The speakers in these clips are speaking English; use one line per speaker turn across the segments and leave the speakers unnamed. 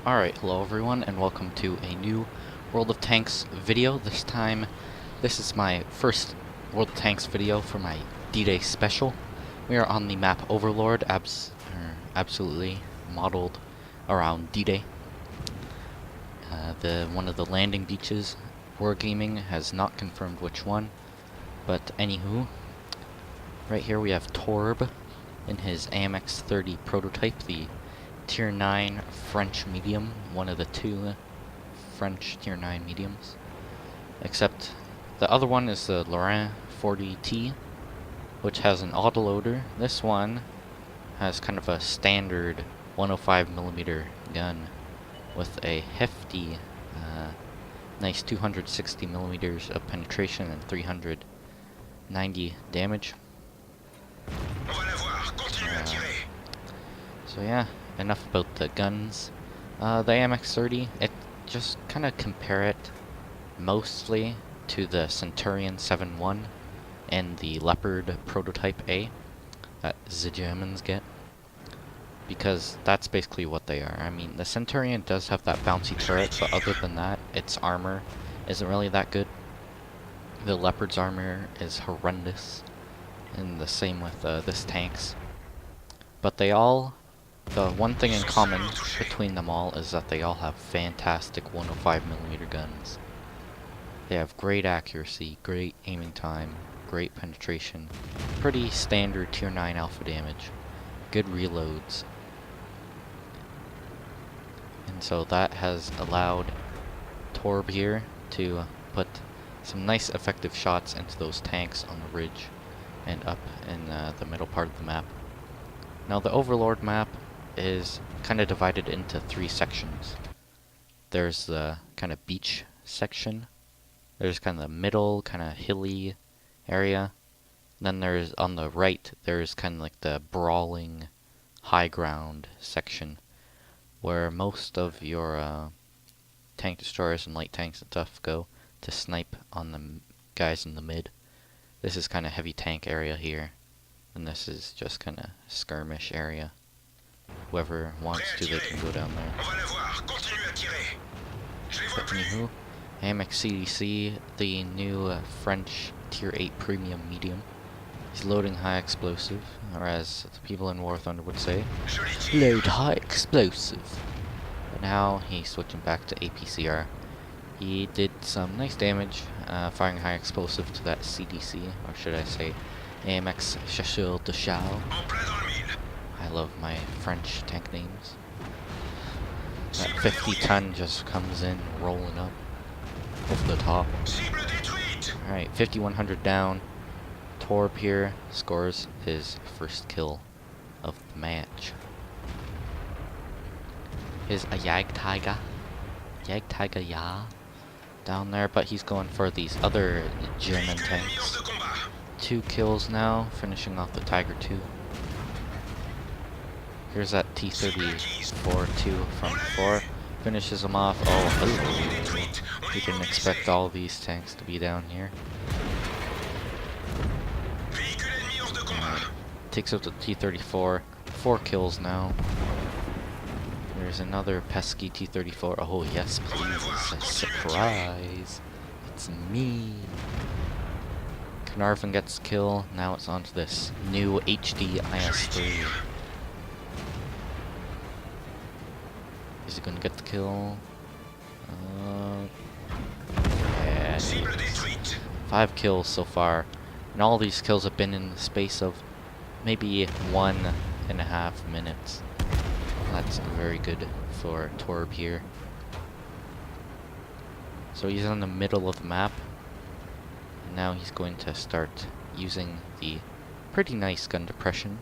Alright, hello everyone, and welcome to a new World of Tanks video. This time, this is my first World of Tanks video for my D-Day special. We are on the map Overlord, absolutely modeled around D-Day. One of the landing beaches. Wargaming has not confirmed which one, but anywho, right here we have Torb in his AMX-30 prototype, the Tier 9 French medium, one of the two French Tier 9 mediums. Except the other one is the Lorraine 40T, which has an autoloader. This one has kind of a standard 105mm gun with a hefty, nice 260mm of penetration and 390 damage. So yeah, enough about the guns. The AMX-30, just kind of compare it mostly to the Centurion 7.1 and the Leopard Prototype A that the Germans get, because that's basically what they are. I mean, the Centurion does have that bouncy turret, but other than that, its armor isn't really that good. The Leopard's armor is horrendous, and the same with this tank's. But the one thing in common between them all is that they all have fantastic 105mm guns. They have great accuracy, great aiming time, great penetration, pretty standard Tier 9 alpha damage, good reloads. And so that has allowed Torb here to put some nice effective shots into those tanks on the ridge and up in the middle part of the map. Now the Overlord map is kind of divided into three sections. There's the kind of beach section. There's kind of the middle, kind of hilly area. Then there's, on the right, there's kind of like the brawling high ground section, where most of your tank destroyers and light tanks and stuff go to snipe on the guys in the mid. This is kind of heavy tank area here, and this is just kind of skirmish area. Whoever wants to, they can go down there. But anywho, AMX CDC, the new French Tier 8 Premium Medium. He's loading high explosive, or as the people in War Thunder would say, load high explosive. But now he's switching back to APCR. He did some nice damage, firing high explosive to that CDC, or should I say AMX Chasseur de Chaux. I love my French tank names. That 50-ton just comes in rolling up over the top. Alright, 5100 down. Torb here scores his first kill of the match. Here's a Jagdtiger. Jagdtiger, yeah. Down there, but he's going for these other German tanks. 2 kills now, finishing off the Tiger 2. Here's that T-34-2 from 4. Finishes him off. Oh, hello. We didn't expect all these tanks to be down here. Takes out the T-34. 4 kills now. There's another pesky T-34. Oh, yes, please. A surprise. It's me. Carnarvon gets the kill. Now it's on to this new HD IS-3. Is he gonna get the kill? Yeah. 5 kills so far. And all these kills have been in the space of maybe 1.5 minutes. That's very good for Torb here. So he's in the middle of the map. And now he's going to start using the pretty nice gun depression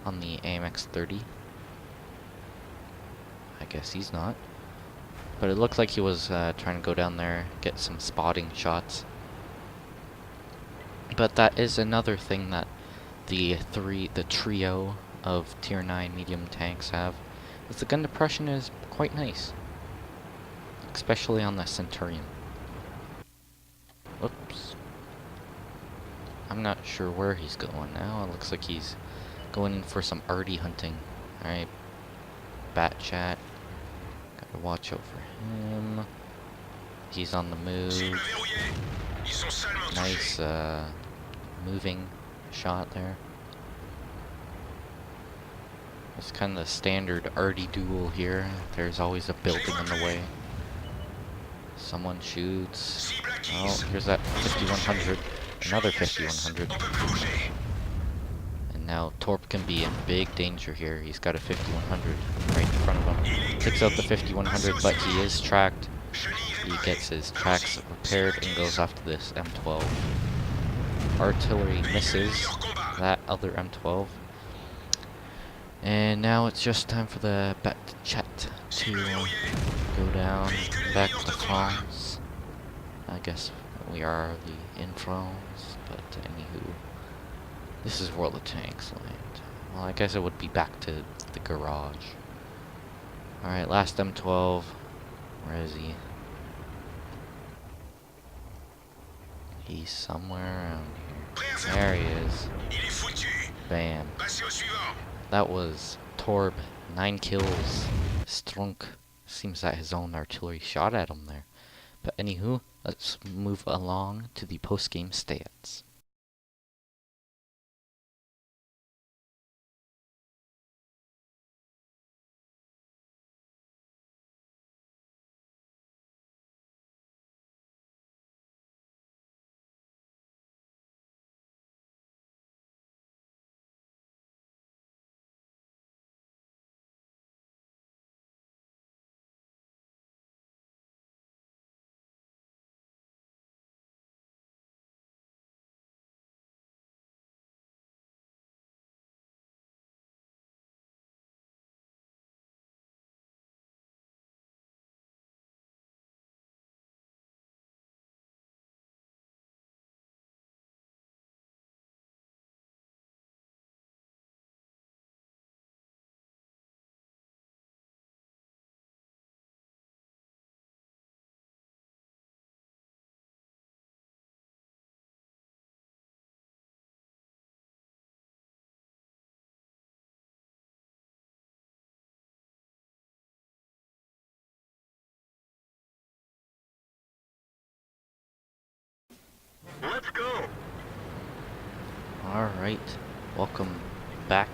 on the AMX-30. I guess he's not. But it looked like he was trying to go down there, get some spotting shots. But that is another thing that the trio of Tier 9 medium tanks have, is the gun depression is quite nice. Especially on the Centurion. Whoops. I'm not sure where he's going now. It looks like he's going in for some arty hunting. Alright. Bat chat. Got Watch over him. He's on the move. Nice moving shot there. It's kind of the standard arty duel here. There's always a building in the way. Someone shoots. Oh, here's that 5100. Another 5100. And now Torp can be in big danger here. He's got a 5100 right in front of him. Takes out the 5100, but he is tracked. He gets his tracks repaired and goes after this M12. Artillery misses that other M12. And now it's just time for the bat chat to go down back to France. I guess we are in France, but anywho. This is World of Tanks land. Well, I guess it would be back to the garage. Alright, last M12. Where is he? He's somewhere around here. There he is. Bam. That was Torb. 9 kills. Strunk. Seems that his own artillery shot at him there. But anywho, let's move along to the post-game stats.
Let's go.
Alright, welcome back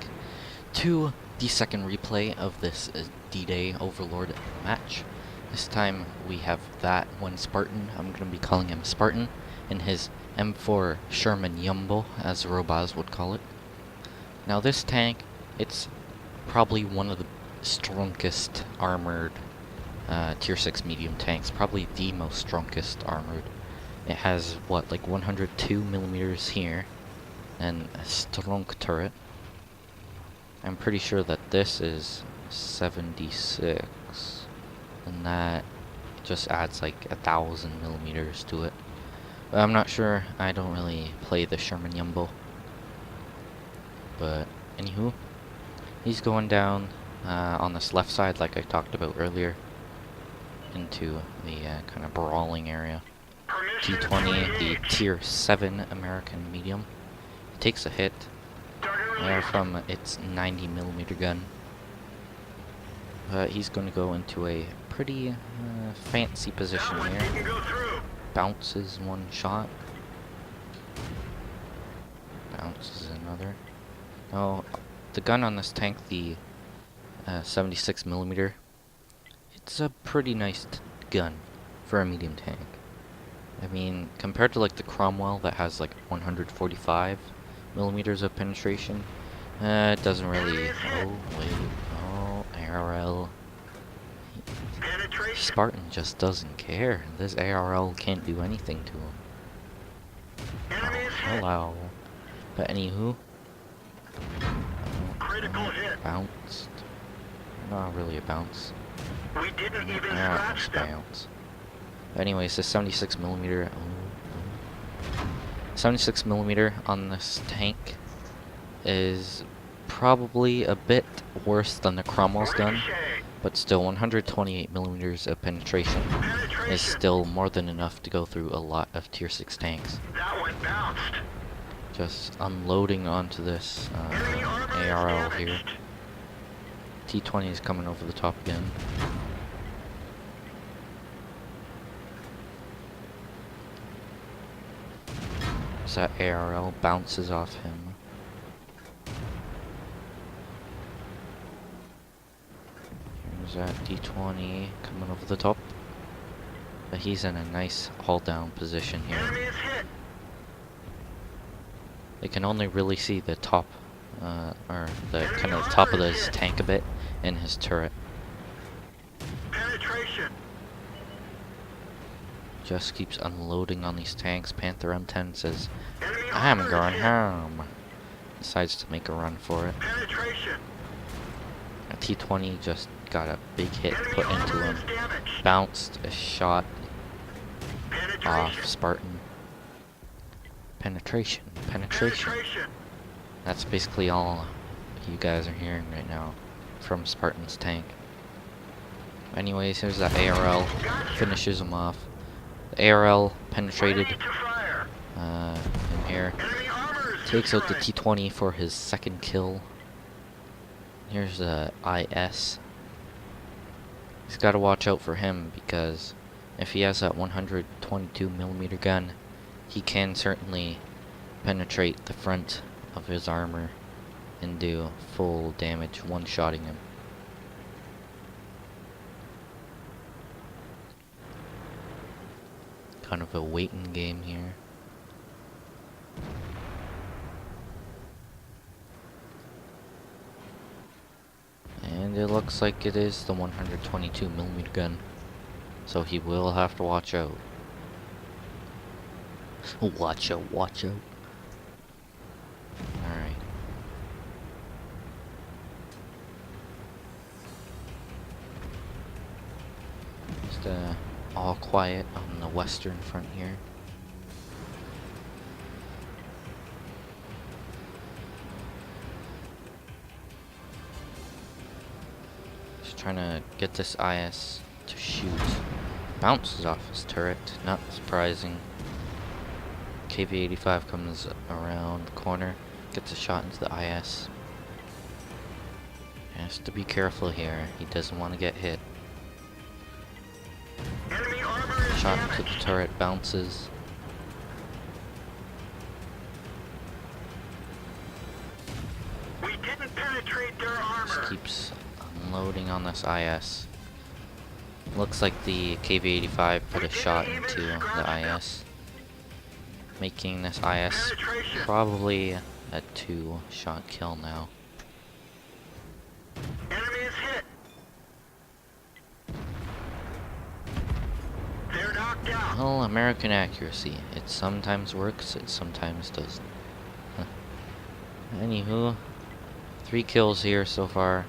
to the second replay of this D-Day Overlord match. This time we have that one Spartan, I'm going to be calling him Spartan, in his M4 Sherman Yumbo, as the Robaz would call it. Now this tank, it's probably one of the strongest armored tier 6 medium tanks, probably the most strongest armored. It has, what, like 102 millimeters here, and a strong turret. I'm pretty sure that this is 76, and that just adds like 1,000 millimeters to it. But I'm not sure, I don't really play the Sherman Yumbo. But, anywho, he's going down on this left side like I talked about earlier, into the kind of brawling area. T20, the tier 7 American medium. It takes a hit from its 90 millimeter gun. But he's going to go into a pretty fancy position here. Bounces one shot. Bounces another. Oh, the gun on this tank, the 76 millimeter, it's a pretty nice gun for a medium tank. I mean, compared to like the Cromwell that has like 145 millimeters of penetration, it doesn't really. Oh wait, oh ARL. Spartan just doesn't care. This ARL can't do anything to him. Oh, hello. But anywho, bounced. Not really a bounce.
We didn't even scratch them.
Bounce. Anyways, the 76 millimeter. 76 millimeter on this tank is probably a bit worse than the Cromwell's gun, but still 128 millimeters of penetration is still more than enough to go through a lot of tier 6 tanks.
That one bounced.
Just unloading onto this ARL here. T20 is coming over the top again. As that ARL bounces off him. Here's that D20 coming over the top. But he's in a nice hull down position here.
Enemy is hit.
They can only really see the top, or the kind of the top of his tank a bit in his turret.
Penetration.
Just keeps unloading on these tanks. Panther M10 says,
Enemy
I'm
armor
going
is hit.
home. Decides to make a run for it.
Penetration.
A T20 just got a big hit
Enemy
put into
armor
him.
is damaged.
Bounced a shot
Penetration.
off Spartan. Penetration. Penetration.
Penetration.
That's basically all you guys are hearing right now from Spartan's tank. Anyways, here's that ARL. Finishes him off. The ARL penetrated
Ready to fire.
in here.
Enemy armor is
Takes out the
destroyed.
T20 for his second kill. Here's the IS. He's got to watch out for him because if he has that 122mm gun, he can certainly penetrate the front of his armor and do full damage, one-shotting him. Kind of a waiting game here. And it looks like it is the 122mm gun. So he will have to watch out. Watch out, watch out. Alright. Just all quiet on the western front here. Just trying to get this IS to shoot. Bounces off his turret, not surprising. KV-85 comes around the corner, gets a shot into the IS. Has to be careful here, he doesn't want to get hit.
Enemy armor is
Shot into
damaged.
the turret, bounces.
We didn't penetrate their
Just
armor.
keeps unloading on this IS. Looks like the KV-85 put a shot into the IS, making this IS
Penetration.
probably a 2-shot kill now.
Enemy is hit. They're knocked out.
Well, American accuracy. It sometimes works, it sometimes doesn't. Huh. Anywho, 3 kills here so far.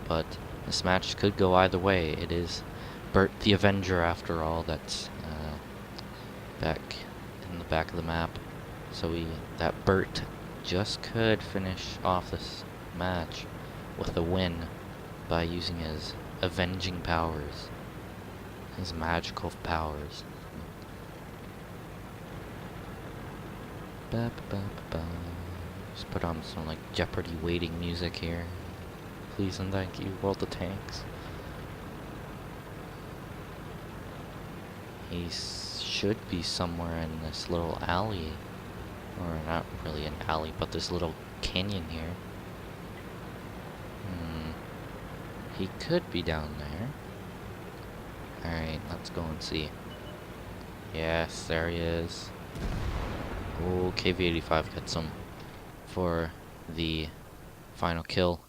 But this match could go either way. It is Bert the Avenger after all that's back in the back of the map. So that Bert just could finish off this match with a win by using his avenging powers. His magical powers. Ba, ba, ba, ba. Just put on some like Jeopardy waiting music here. Please and thank you, World of Tanks. He should be somewhere in this little alley. Or not really an alley, but this little canyon here. He could be down there. Alright, let's go and see. Yes, there he is. Oh, KV-85 gets him for the final kill.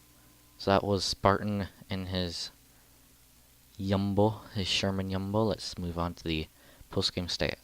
So that was Spartan in his Yumbo, his Sherman Yumbo. Let's move on to the post-game stats.